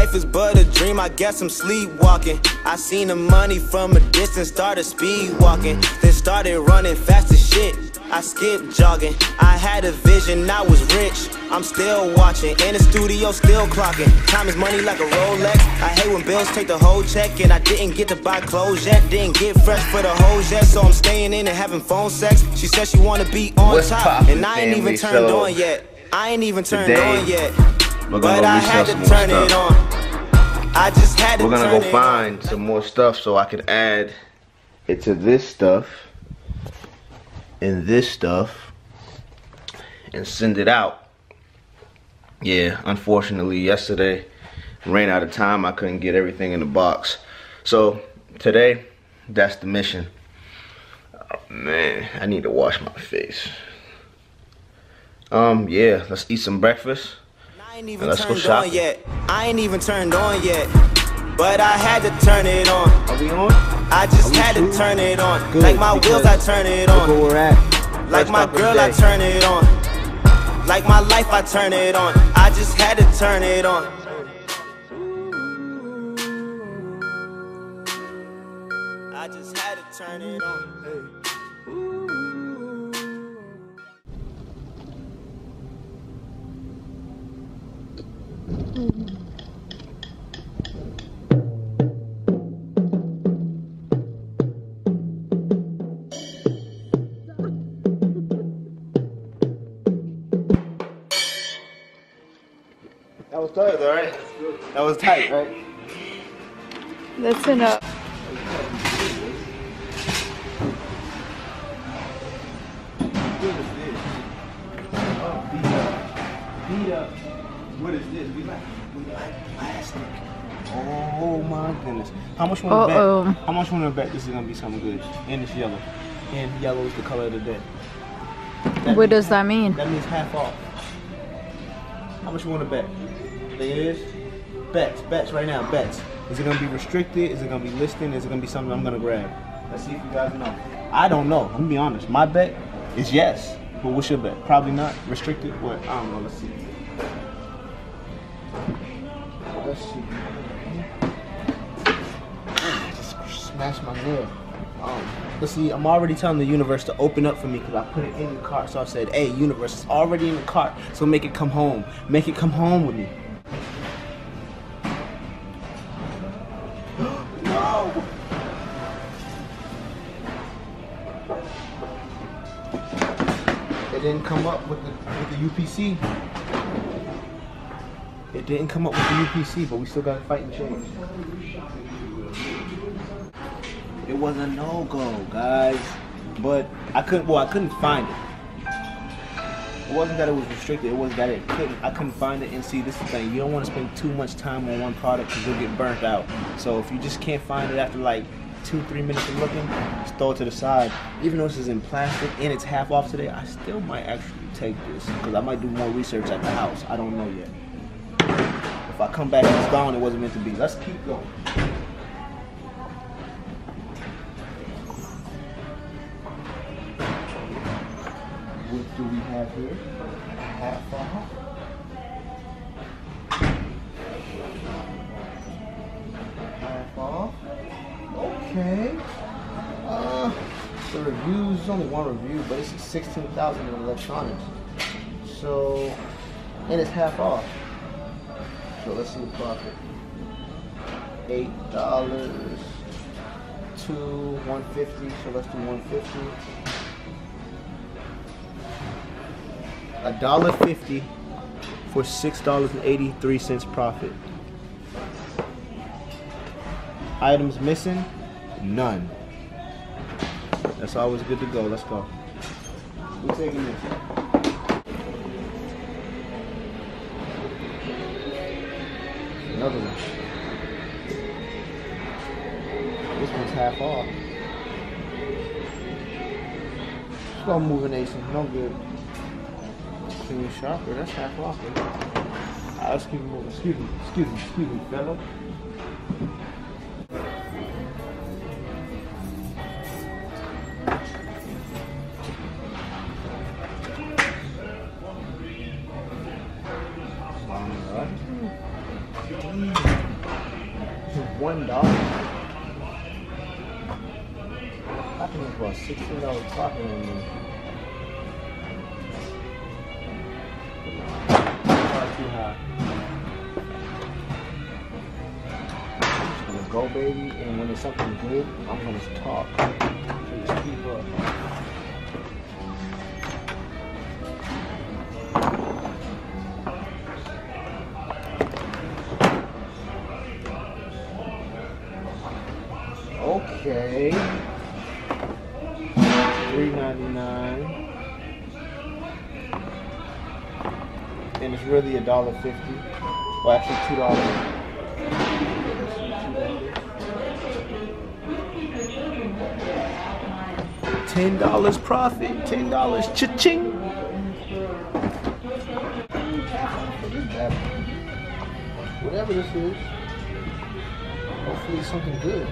life is but a dream, I guess I'm sleepwalking. I seen the money from a distance, started speed walking, then started running fast as shit. I skipped jogging, I had a vision, I was rich. I'm still watching, in the studio still clocking. Time is money like a Rolex. I hate when bills take the whole check, and I didn't get to buy clothes yet. Didn't get fresh for the hoes yet, so I'm staying in and having phone sex. She said she wanna be on top, and I ain't even turned on yet. I ain't even turned on yet, but I had to turn it on. I just had to turn it on. We're gonna go find some more stuff so I can add it to this stuff and this stuff and send it out. Yeah, unfortunately yesterday ran out of time. I couldn't get everything in the box. So today, that's the mission. Oh man, I need to wash my face. Yeah, let's eat some breakfast. And let's go shopping. I ain't even turned on yet, but I had to turn it on. Are we on? I just had to turn it on. Good, like my wheels, I turn it on. Look where we're at. Like my girl, I turn it on. Like my life, I turn it on. I just had to turn it on. I just had to turn it on. That was tight, though, right? That was tight, right? That's enough. Beat up. What is this? We like plastic. Oh my goodness. How much wanna bet? How much wanna bet this is gonna be something good? And it's yellow. And yellow is the color of the day. What does that mean? That means half off. How much you wanna bet? Think it is? Bets right now, bets. Is it gonna be restricted? Is it gonna be listing? Is it gonna be something I'm gonna grab? Let's see if you guys know. I don't know, I'm gonna be honest. My bet is yes, but what's your bet? Probably not. Restricted? What? I don't know, let's see. Let's see. I just smashed my nail. Let's see, I'm already telling the universe to open up for me because I put it in the cart. So I said, hey, universe, it's already in the cart, so make it come home. Make it come home with me. No! It didn't come up with the UPC. It didn't come up with the UPC, but we still gotta fight and change. It was a no-go, guys. But I couldn't find it. It wasn't that it was restricted, it was that I couldn't find it. And see, this is the thing, you don't want to spend too much time on one product because you'll get burnt out. So if you just can't find it after like 2-3 minutes of looking, just throw it to the side. Even though this is in plastic and it's half off today, I still might actually take this because I might do more research at the house. I don't know yet. If I come back and it's gone, it wasn't meant to be. Let's keep going. What do we have here? Half off. Half off. Okay. The reviews, only one review, but it's 16,000 in electronics. So, and it's half off. So let's see the profit. $8 to $150. So let's do $150. $1.50 for $6.83 profit. Items missing? None. That's always good to go. Let's go. We're taking this. Another one. This one's half off. Slow moving Ace, no good. Clean sharper, that's half off. Right? Let's keep it moving. Excuse me, fella. $1. I think it's about $16 profit on me. Not too high. I'm just gonna go, baby, and when it's something good, I'm gonna talk. So just keep up. Okay, $3.99, and it's really $1.50. Well, actually $2. $10 profit. $10 cha-ching. Whatever this is, hopefully it's something good.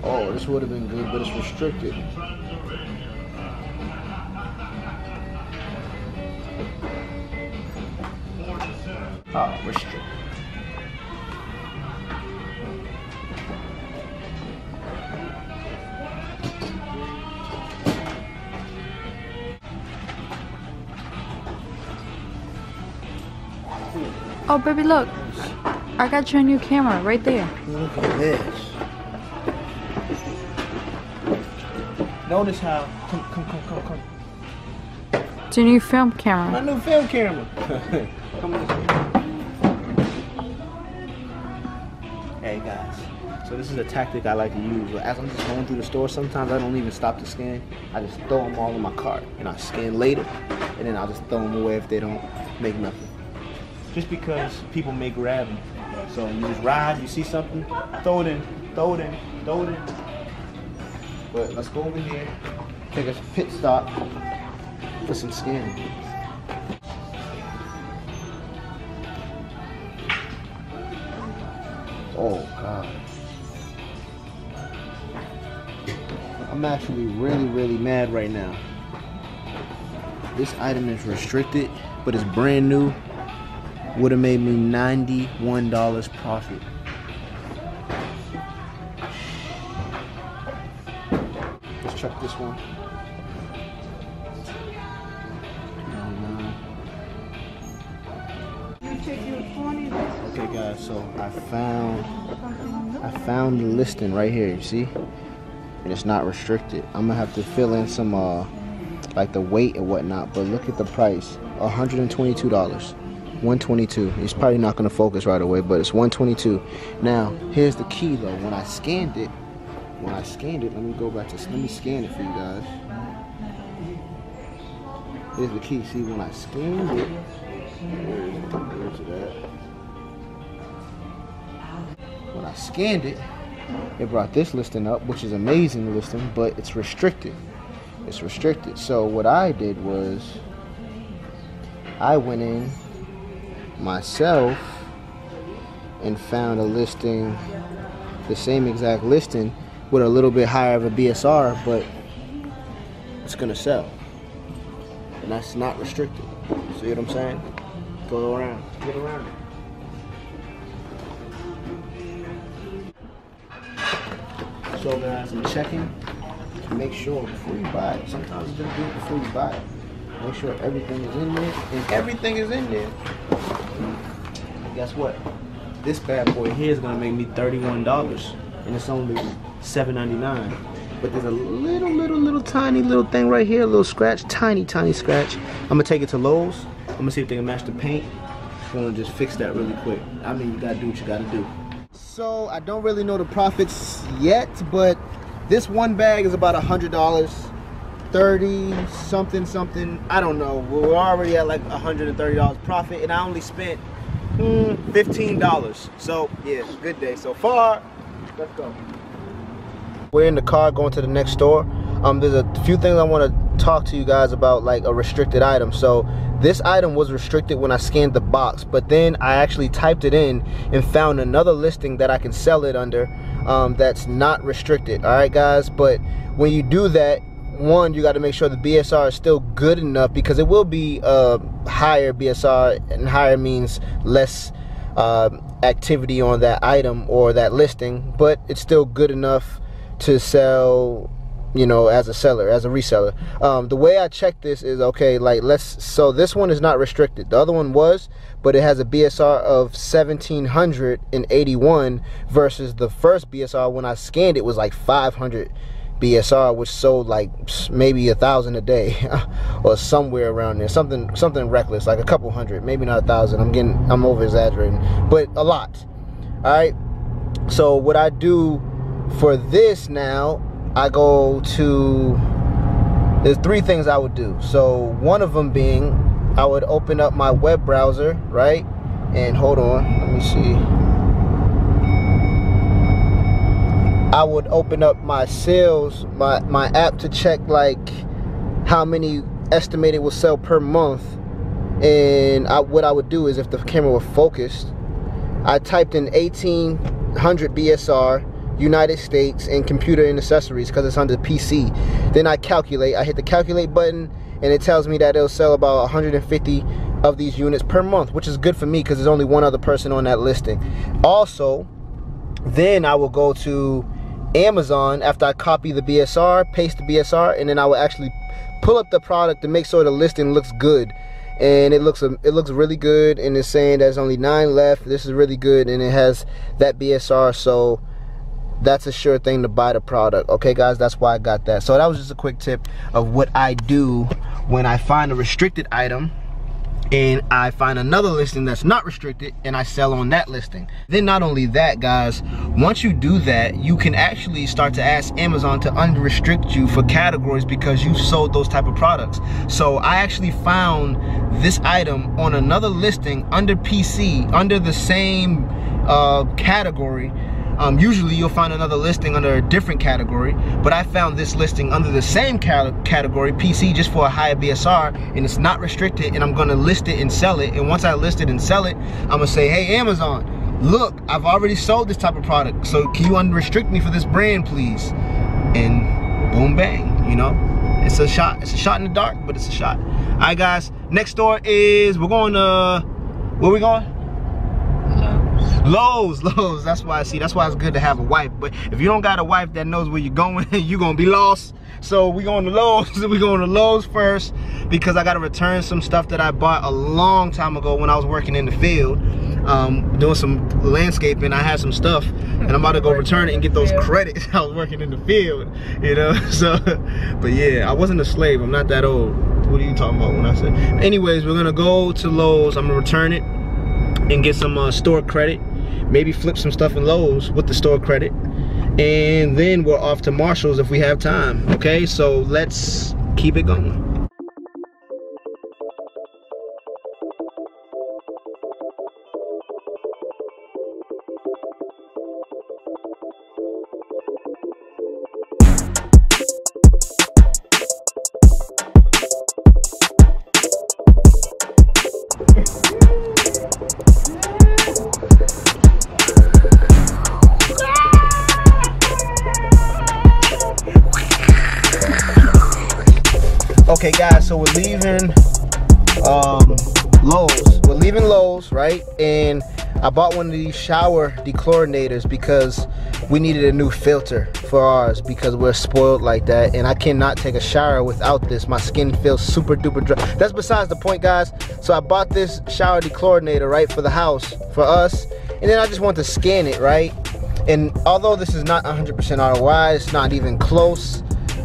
Oh, this would have been good, but it's restricted. Ah, restricted. Oh, baby, look. I got your new camera right there. Look at this. Notice how, come. It's your new film camera. My new film camera. Come this way. Hey guys, so this is a tactic I like to use. As I'm just going through the store, sometimes I don't even stop to scan. I just throw them all in my cart and I scan later, and then I'll just throw them away if they don't make nothing. Just because people may grab them. So you just ride, you see something, throw it in. But let's go over here, take a pit stop for some scanning. Oh God. I'm actually really mad right now. This item is restricted, but it's brand new. Would have made me $91 profit. Let's check this one. Okay guys, so I found the listing right here, you see? And it's not restricted. I'm gonna have to fill in some like the weight and whatnot, but look at the price. $122. 122. It's probably not going to focus right away, but it's 122. Now here's the key though. When I scanned it, let me go back to, let me scan it for you guys. Here's the key. See, when I scanned it, where's it at? When I scanned it, it brought this listing up, which is amazing listing, but it's restricted. It's restricted. So what I did was I went in myself and found a listing, the same exact listing with a little bit higher of a BSR, but it's gonna sell, and that's not restricted. See what I'm saying? Go around, get around it. So guys, I'm checking to make sure before you buy it. Sometimes you just do it before you buy it. Make sure everything is in there, and everything is in there. And guess what? This bad boy here is gonna make me $31, and it's only $7.99. But there's a little tiny thing right here, a little scratch, tiny scratch. I'm gonna take it to Lowe's. I'm gonna see if they can match the paint. I'm gonna just fix that really quick. I mean, you gotta do what you gotta do. So I don't really know the profits yet, but this one bag is about $100. 30 something, I don't know. We're already at like $130 profit, and I only spent $15. So yeah, good day so far. Let's go. We're in the car going to the next store. There's a few things I want to talk to you guys about, like a restricted item. So this item was restricted when I scanned the box, but then I actually typed it in and found another listing that I can sell it under that's not restricted. All right guys, but when you do that, one, you got to make sure the BSR is still good enough, because it will be higher BSR, and higher means less activity on that item or that listing, but it's still good enough to sell, you know, as a seller, as a reseller. The way I check this is, okay, like so this one is not restricted. The other one was, but it has a BSR of 1781 versus the first BSR when I scanned it was like 500 BSR, which sold like maybe 1,000 a day or somewhere around there, something reckless, like a couple hundred, maybe not 1,000. I'm over exaggerating, but a lot. All right, so what I do for this now, I go to, there's 3 things I would do. So one of them being, I would open up my web browser, right? And hold on, let me see. I would open up my sales, my app, to check like how many estimated will sell per month. And what I would do is, if the camera were focused, I typed in 1800 BSR, United States, and computer and accessories, because it's under PC. Then I calculate, I hit the calculate button, and it tells me that it'll sell about 150 of these units per month, which is good for me because there's only one other person on that listing. Also, then I will go to Amazon after I copy the BSR, paste the BSR, and then I will actually pull up the product to make sure the listing looks good. And it looks really good, and it's saying there's only 9 left. This is really good, and it has that BSR, so that's a sure thing to buy the product. Okay guys, that's why I got that. So that was just a quick tip of what I do when I find a restricted item and I find another listing that's not restricted and I sell on that listing. Then not only that guys, once you do that, you can actually start to ask Amazon to unrestrict you for categories because you've sold those type of products. So I actually found this item on another listing under PC, under the same category. Usually you'll find another listing under a different category, but I found this listing under the same category, PC, just for a higher BSR, and it's not restricted, and I'm gonna list it and sell it. And once I list it and sell it, I'm gonna say, hey Amazon, look, I've already sold this type of product, so can you unrestrict me for this brand please? And boom bang, you know, it's a shot in the dark, but it's a shot. All right guys, next store is, we're going to, where we going? Lowe's. That's why it's good to have a wife. But if you don't got a wife that knows where you're going, you're gonna be lost. So we're going to Lowe's. We're going to Lowe's first because I got to return some stuff that I bought a long time ago when I was working in the field, doing some landscaping. I had some stuff, and I'm about to go return it and get those credits. I was working in the field, you know. So, but yeah, I wasn't a slave. I'm not that old. What are you talking about when I say? Anyways, we're gonna go to Lowe's. I'm gonna return it and get some store credit. Maybe flip some stuff in Lowe's with the store credit, and then we're off to Marshall's if we have time. Okay, so let's keep it going. Okay guys, so we're leaving Lowe's. We're leaving Lowe's, right? And I bought one of these shower dechlorinators because we needed a new filter for ours because we're spoiled like that, and I cannot take a shower without this. My skin feels super duper dry. That's besides the point guys. So I bought this shower dechlorinator, right, for the house, for us, and then I just want to scan it, right? And although this is not 100% ROI, it's not even close,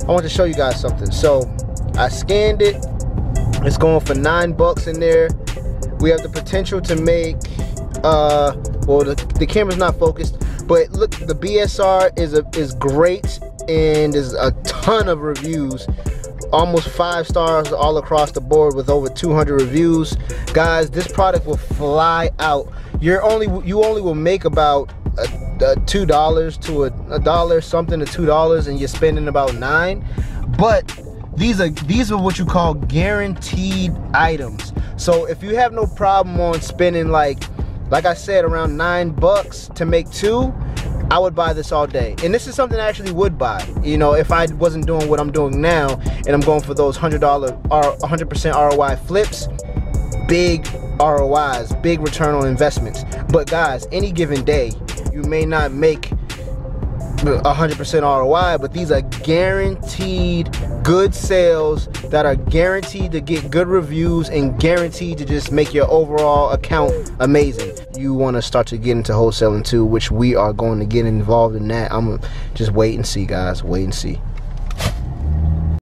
I want to show you guys something. So I scanned it. It's going for $9 in there. We have the potential to make, well, the camera's not focused, but look, the BSR is great, and there's a ton of reviews. Almost 5 stars all across the board with over 200 reviews. Guys, this product will fly out. You only will make about $2 to a dollar something to $2, and you're spending about $9. But these are what you call guaranteed items. So if you have no problem on spending like I said, around $9 to make 2, I would buy this all day. And this is something I actually would buy, you know, if I wasn't doing what I'm doing now and I'm going for those $100 or 100% ROI flips. Big ROIs, big return on investments. But guys, any given day, you may not make 100% ROI, but these are guaranteed good sales that are guaranteed to get good reviews and guaranteed to just make your overall account amazing. You want to start to get into wholesaling too, which we are going to get involved in that. I'm gonna just wait and see, guys. Wait and see.